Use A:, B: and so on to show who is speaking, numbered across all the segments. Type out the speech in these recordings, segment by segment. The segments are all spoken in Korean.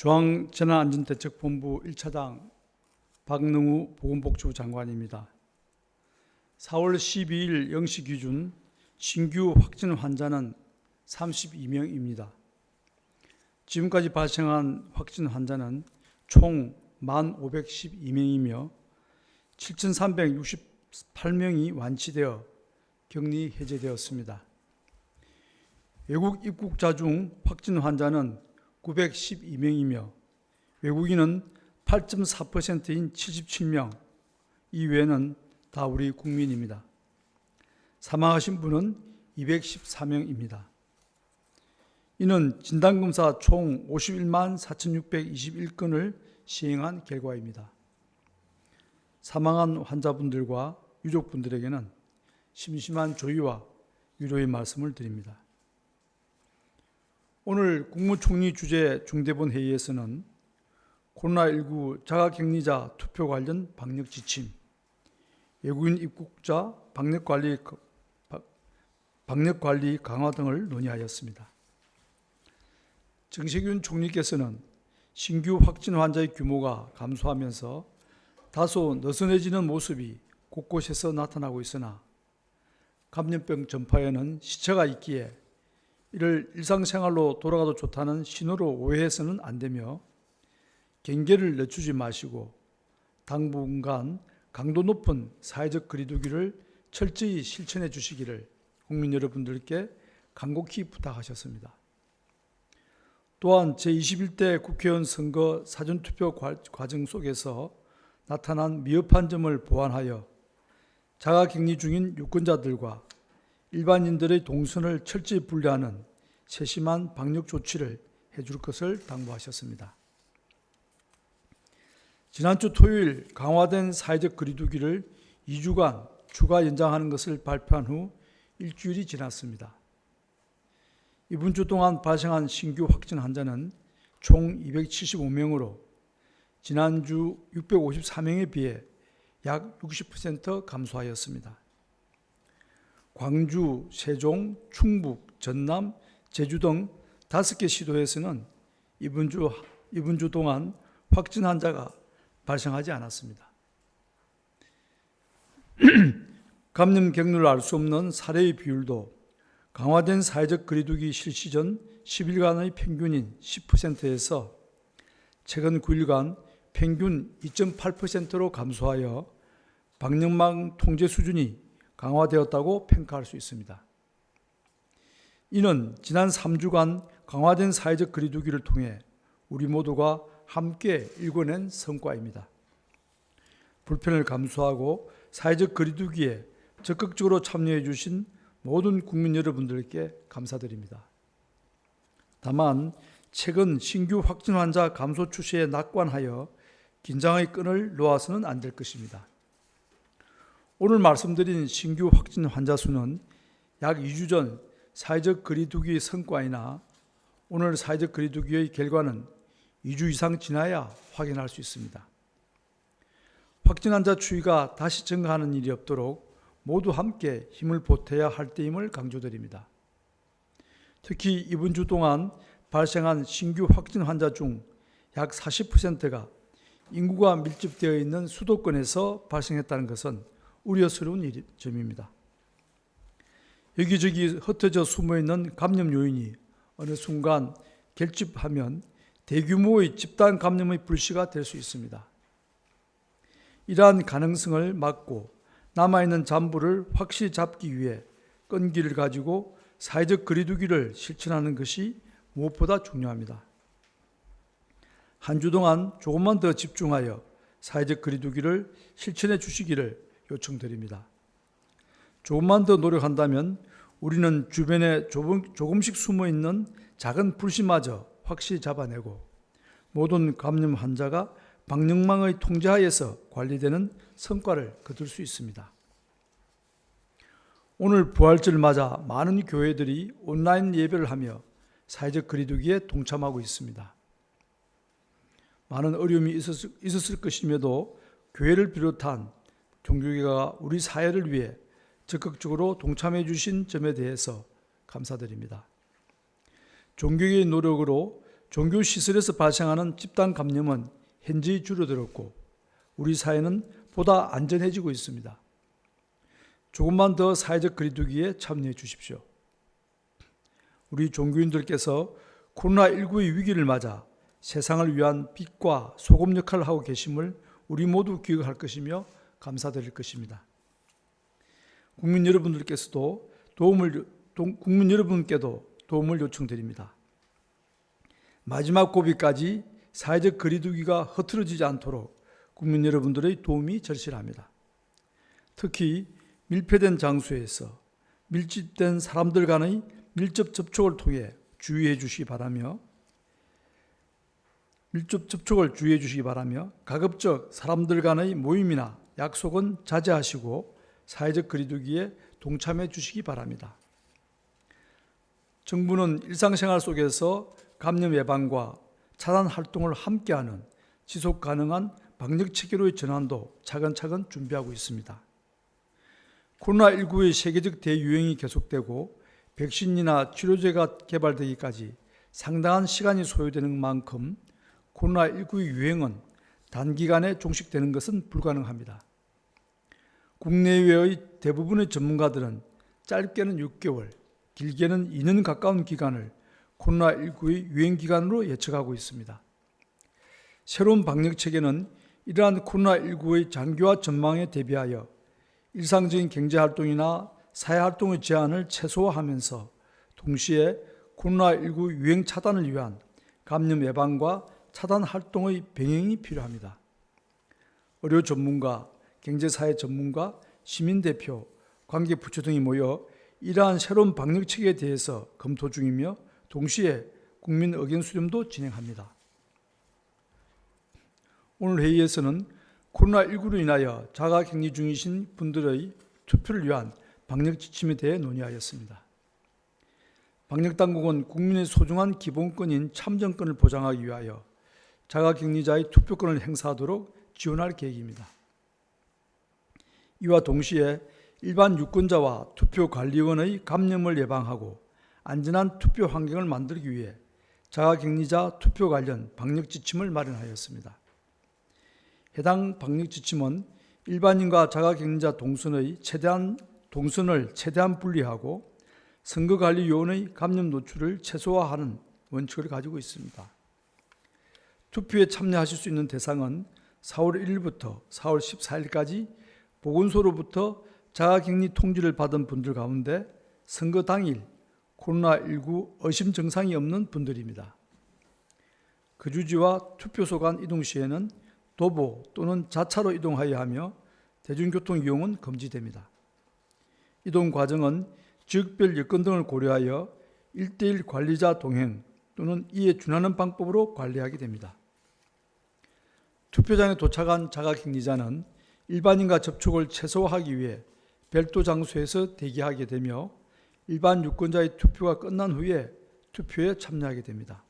A: 중앙재난안전대책본부 1차장 박능우 보건복지부 장관입니다. 4월 12일 0시 기준 신규 확진 환자는 32명입니다. 지금까지 발생한 확진 환자는 총 1,512명이며 7,368명이 완치되어 격리 해제되었습니다. 외국 입국자 중 확진 환자는 912명이며 외국인은 8.4%인 77명, 이외에는 다 우리 국민입니다. 사망하신 분은 214명입니다. 이는 진단검사 총 51만 4,621건을 시행한 결과입니다. 사망한 환자분들과 유족분들에게는 심심한 조의와 위로의 말씀을 드립니다. 오늘 국무총리 주재 중대본 회의에서는 코로나19 자가격리자 투표 관련 방역 지침, 외국인 입국자 방역관리 강화 등을 논의하였습니다. 정세균 총리께서는 신규 확진 환자의 규모가 감소하면서 다소 느슨해지는 모습이 곳곳에서 나타나고 있으나 감염병 전파에는 시차가 있기에 이를 일상생활로 돌아가도 좋다는 신호로 오해해서는 안 되며 경계를 늦추지 마시고 당분간 강도 높은 사회적 거리두기를 철저히 실천해 주시기를 국민 여러분들께 간곡히 부탁하셨습니다. 또한 제21대 국회의원 선거 사전투표 과정 속에서 나타난 미흡한 점을 보완하여 자가격리 중인 유권자들과 일반인들의 동선을 철저히 분리하는 세심한 방역 조치를 해줄 것을 당부하셨습니다. 지난주 토요일 강화된 사회적 거리두기를 2주간 추가 연장하는 것을 발표한 후 일주일이 지났습니다. 이번 주 동안 발생한 신규 확진 환자는 총 275명으로 지난주 654명에 비해 약 60% 감소하였습니다. 광주, 세종, 충북, 전남, 제주 등 5개 시도에서는 이번 주 동안 확진 환자가 발생하지 않았습니다. 감염 경로를 알 수 없는 사례의 비율도 강화된 사회적 거리두기 실시 전 10일간의 평균인 10%에서 최근 9일간 평균 2.8%로 감소하여 방역망 통제 수준이 강화되었다고 평가할 수 있습니다. 이는 지난 3주간 강화된 사회적 거리두기를 통해 우리 모두가 함께 일궈낸 성과입니다. 불편을 감수하고 사회적 거리두기에 적극적으로 참여해 주신 모든 국민 여러분들께 감사드립니다. 다만 최근 신규 확진 환자 감소 추세에 낙관하여 긴장의 끈을 놓아서는 안 될 것입니다. 오늘 말씀드린 신규 확진 환자 수는 약 2주 전 사회적 거리두기의 성과이나 오늘 사회적 거리두기의 결과는 2주 이상 지나야 확인할 수 있습니다. 확진 환자 추이가 다시 증가하는 일이 없도록 모두 함께 힘을 보태야 할 때임을 강조드립니다. 특히 이번 주 동안 발생한 신규 확진 환자 중 약 40%가 인구가 밀집되어 있는 수도권에서 발생했다는 것은 우려스러운 점입니다. 여기저기 흩어져 숨어있는 감염 요인이 어느 순간 결집하면 대규모의 집단 감염의 불씨가 될 수 있습니다. 이러한 가능성을 막고 남아있는 잔부를 확실히 잡기 위해 끈기를 가지고 사회적 거리두기를 실천하는 것이 무엇보다 중요합니다. 한 주 동안 조금만 더 집중하여 사회적 거리두기를 실천해 주시기를 요청드립니다. 조금만 더 노력한다면 우리는 주변에 조금씩 숨어있는 작은 불씨마저 확실히 잡아내고 모든 감염 환자가 방역망의 통제하에서 관리되는 성과를 거둘 수 있습니다. 오늘 부활절 맞아 많은 교회들이 온라인 예배를 하며 사회적 거리두기에 동참하고 있습니다. 많은 어려움이 있었을 것임에도 교회를 비롯한 종교계가 우리 사회를 위해 적극적으로 동참해 주신 점에 대해서 감사드립니다. 종교계의 노력으로 종교 시설에서 발생하는 집단 감염은 현저히 줄어들었고 우리 사회는 보다 안전해지고 있습니다. 조금만 더 사회적 거리두기에 참여해 주십시오. 우리 종교인들께서 코로나19의 위기를 맞아 세상을 위한 빛과 소금 역할을 하고 계심을 우리 모두 기억할 것이며 감사드릴 것입니다. 국민 여러분께도 도움을 요청드립니다. 마지막 고비까지 사회적 거리두기가 흐트러지지 않도록 국민 여러분들의 도움이 절실합니다. 특히 밀폐된 장소에서 밀집된 사람들 간의 밀접 접촉을 통해 주의해 주시기 바라며 가급적 사람들 간의 모임이나 약속은 자제하시고 사회적 거리두기에 동참해 주시기 바랍니다. 정부는 일상생활 속에서 감염 예방과 차단 활동을 함께하는 지속 가능한 방역 체계로의 전환도 차근차근 준비하고 있습니다. 코로나19의 세계적 대유행이 계속되고 백신이나 치료제가 개발되기까지 상당한 시간이 소요되는 만큼 코로나19의 유행은 단기간에 종식되는 것은 불가능합니다. 국내외의 대부분의 전문가들은 짧게는 6개월, 길게는 2년 가까운 기간을 코로나19의 유행 기간으로 예측하고 있습니다. 새로운 방역 체계는 이러한 코로나19의 장기화 전망에 대비하여 일상적인 경제활동이나 사회활동의 제한을 최소화하면서 동시에 코로나19 유행 차단을 위한 감염 예방과 차단 활동의 병행이 필요합니다. 의료 전문가, 경제사회 전문가, 시민대표, 관계부처 등이 모여 이러한 새로운 방역 체계에 대해서 검토 중이며 동시에 국민 의견 수렴도 진행합니다. 오늘 회의에서는 코로나19로 인하여 자가격리 중이신 분들의 투표를 위한 방역 지침에 대해 논의하였습니다. 방역당국은 국민의 소중한 기본권인 참정권을 보장하기 위하여 자가격리자의 투표권을 행사하도록 지원할 계획입니다. 이와 동시에 일반 유권자와 투표관리원의 감염을 예방하고 안전한 투표 환경을 만들기 위해 자가격리자 투표 관련 방역 지침을 마련하였습니다. 해당 방역 지침은 일반인과 자가격리자 동선을 최대한 분리하고 선거관리요원의 감염 노출을 최소화하는 원칙을 가지고 있습니다. 투표에 참여하실 수 있는 대상은 4월 1일부터 4월 14일까지 보건소로부터 자가격리 통지를 받은 분들 가운데 선거 당일 코로나19 의심 증상이 없는 분들입니다. 거주지와 투표소 간 이동 시에는 도보 또는 자차로 이동하여야 하며 대중교통 이용은 금지됩니다. 이동 과정은 지역별 여건 등을 고려하여 1:1 관리자 동행 또는 이에 준하는 방법으로 관리하게 됩니다. 투표장에 도착한 자가격리자는 일반인과 접촉을 최소화하기 위해 별도 장소에서 대기하게 되며 일반 유권자의 투표가 끝난 후에 투표에 참여하게 됩니다.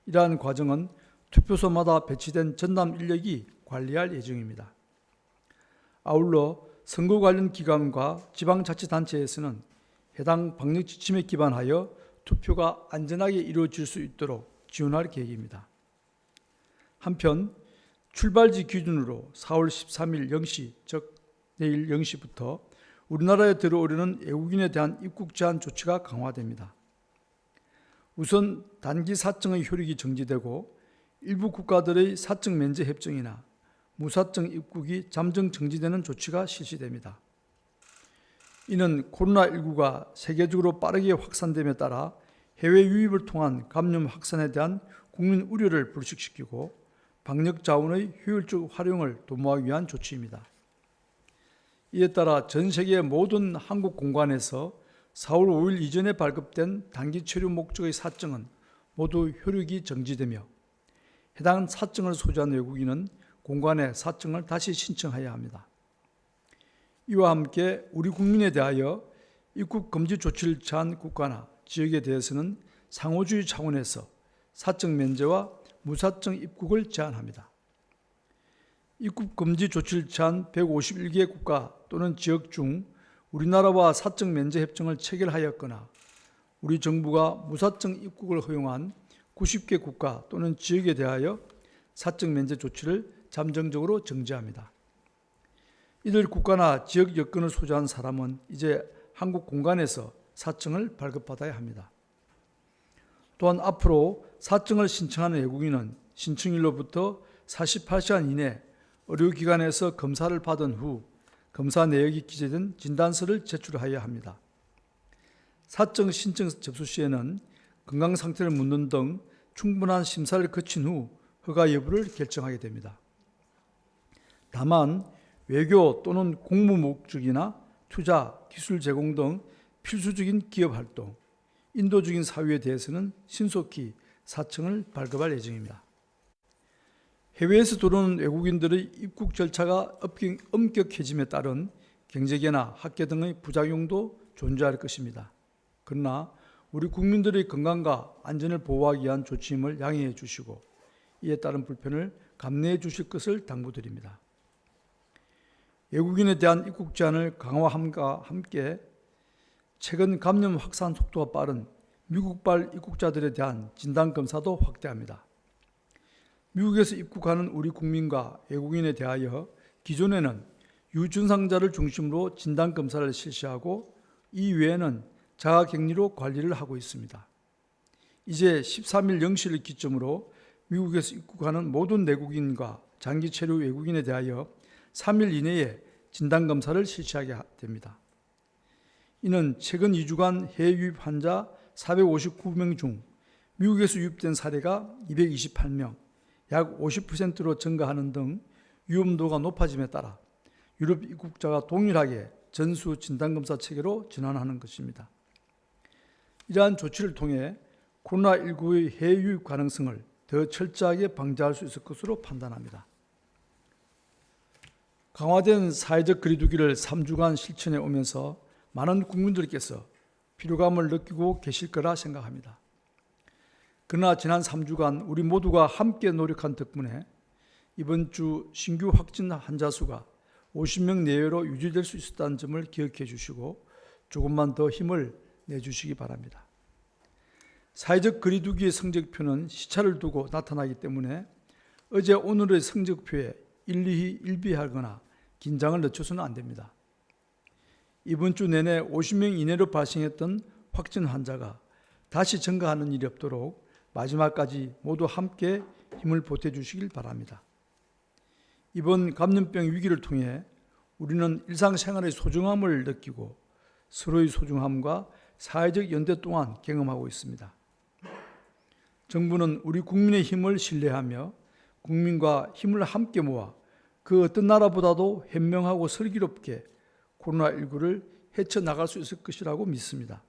A: 이러한 과정은 투표소마다 배치된 전담 인력이 관리할 예정입니다. 아울러 선거 관련 기관과 지방자치단체에서는 해당 방역 지침에 기반하여 투표가 안전하게 이루어질 수 있도록 지원할 계획입니다. 한편 출발지 기준으로 4월 13일 0시, 즉 내일 0시부터 우리나라에 들어오려는 외국인에 대한 입국 제한 조치가 강화됩니다. 우선 단기 사증의 효력이 정지되고 일부 국가들의 사증 면제 협정이나 무사증 입국이 잠정 정지되는 조치가 실시됩니다. 이는 코로나19가 세계적으로 빠르게 확산됨에 따라 해외 유입을 통한 감염 확산에 대한 국민 우려를 불식시키고 방역 자원의 효율적 활용을 도모하기 위한 조치입니다. 이에 따라 전 세계 모든 한국 공관에서 4월 5일 이전에 발급된 단기 체류 목적의 사증은 모두 효력이 정지되며 해당 사증을 소지한 외국인은 공관에 사증을 다시 신청해야 합니다. 이와 함께 우리 국민에 대하여 입국 금지 조치를 취한 국가나 지역에 대해서는 상호주의 차원에서 사증 면제와 무사증 입국을 제한합니다. 입국 금지 조치를 취한 151개 국가 또는 지역 중 우리나라와 사증 면제 협정을 체결하였거나 우리 정부가 무사증 입국을 허용한 90개 국가 또는 지역에 대하여 사적 면제 조치를 잠정적으로 정지합니다. 이들 국가나 지역 여권을 소지한 사람은 이제 한국 공간에서 사증을 발급받아야 합니다. 또한 앞으로 사증을 신청하는 외국인은 신청일로부터 48시간 이내 의료기관에서 검사를 받은 후 검사 내역이 기재된 진단서를 제출하여야 합니다. 사증 신청 접수 시에는 건강 상태를 묻는 등 충분한 심사를 거친 후 허가 여부를 결정하게 됩니다. 다만 외교 또는 공무 목적이나 투자, 기술 제공 등 필수적인 기업 활동, 인도적인 사유에 대해서는 신속히 사증을 발급할 예정입니다. 해외에서 들어오는 외국인들의 입국 절차가 엄격해짐에 따른 경제계나 학계 등의 부작용도 존재할 것입니다. 그러나 우리 국민들의 건강과 안전을 보호하기 위한 조치임을 양해해 주시고 이에 따른 불편을 감내해 주실 것을 당부드립니다. 외국인에 대한 입국 제한을 강화함과 함께 최근 감염 확산 속도가 빠른 미국발 입국자들에 대한 진단검사도 확대합니다. 미국에서 입국하는 우리 국민과 외국인에 대하여 기존에는 유증상자를 중심으로 진단검사를 실시하고 이 외에는 자가격리로 관리를 하고 있습니다. 이제 13일 0시를 기점으로 미국에서 입국하는 모든 내국인과 장기 체류 외국인에 대하여 3일 이내에 진단검사를 실시하게 됩니다. 이는 최근 2주간 해외 유입 환자 459명 중 미국에서 유입된 사례가 228명, 약 50%로 증가하는 등 위험도가 높아짐에 따라 유럽 입국자가 동일하게 전수 진단검사 체계로 전환하는 것입니다. 이러한 조치를 통해 코로나19의 해외 유입 가능성을 더 철저하게 방지할 수 있을 것으로 판단합니다. 강화된 사회적 거리두기를 3주간 실천해 오면서 많은 국민들께서 피로감을 느끼고 계실 거라 생각합니다. 그러나 지난 3주간 우리 모두가 함께 노력한 덕분에 이번 주 신규 확진 환자 수가 50명 내외로 유지될 수 있었다는 점을 기억해 주시고 조금만 더 힘을 내주시기 바랍니다. 사회적 거리두기의 성적표는 시차를 두고 나타나기 때문에 어제 오늘의 성적표에 일비하거나 긴장을 늦춰서는 안 됩니다. 이번 주 내내 50명 이내로 발생했던 확진 환자가 다시 증가하는 일이 없도록 마지막까지 모두 함께 힘을 보태주시길 바랍니다. 이번 감염병 위기를 통해 우리는 일상생활의 소중함을 느끼고 서로의 소중함과 사회적 연대 또한 경험하고 있습니다. 정부는 우리 국민의 힘을 신뢰하며 국민과 힘을 함께 모아 그 어떤 나라보다도 현명하고 슬기롭게 코로나19를 헤쳐나갈 수 있을 것이라고 믿습니다.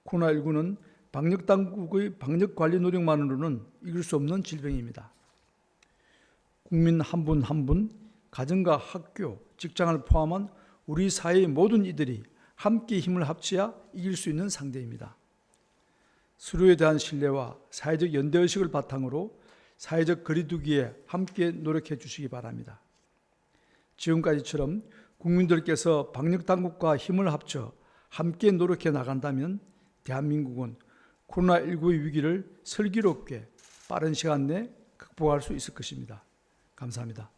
A: 코로나19는 방역당국의 방역관리 노력만으로는 이길 수 없는 질병입니다. 국민 한 분 한 분, 가정과 학교, 직장을 포함한 우리 사회의 모든 이들이 함께 힘을 합쳐야 이길 수 있는 상대입니다. 서로에 대한 신뢰와 사회적 연대의식을 바탕으로 사회적 거리두기에 함께 노력해 주시기 바랍니다. 지금까지처럼 국민들께서 방역당국과 힘을 합쳐 함께 노력해 나간다면 대한민국은 코로나19의 위기를 슬기롭게 빠른 시간 내에 극복할 수 있을 것입니다. 감사합니다.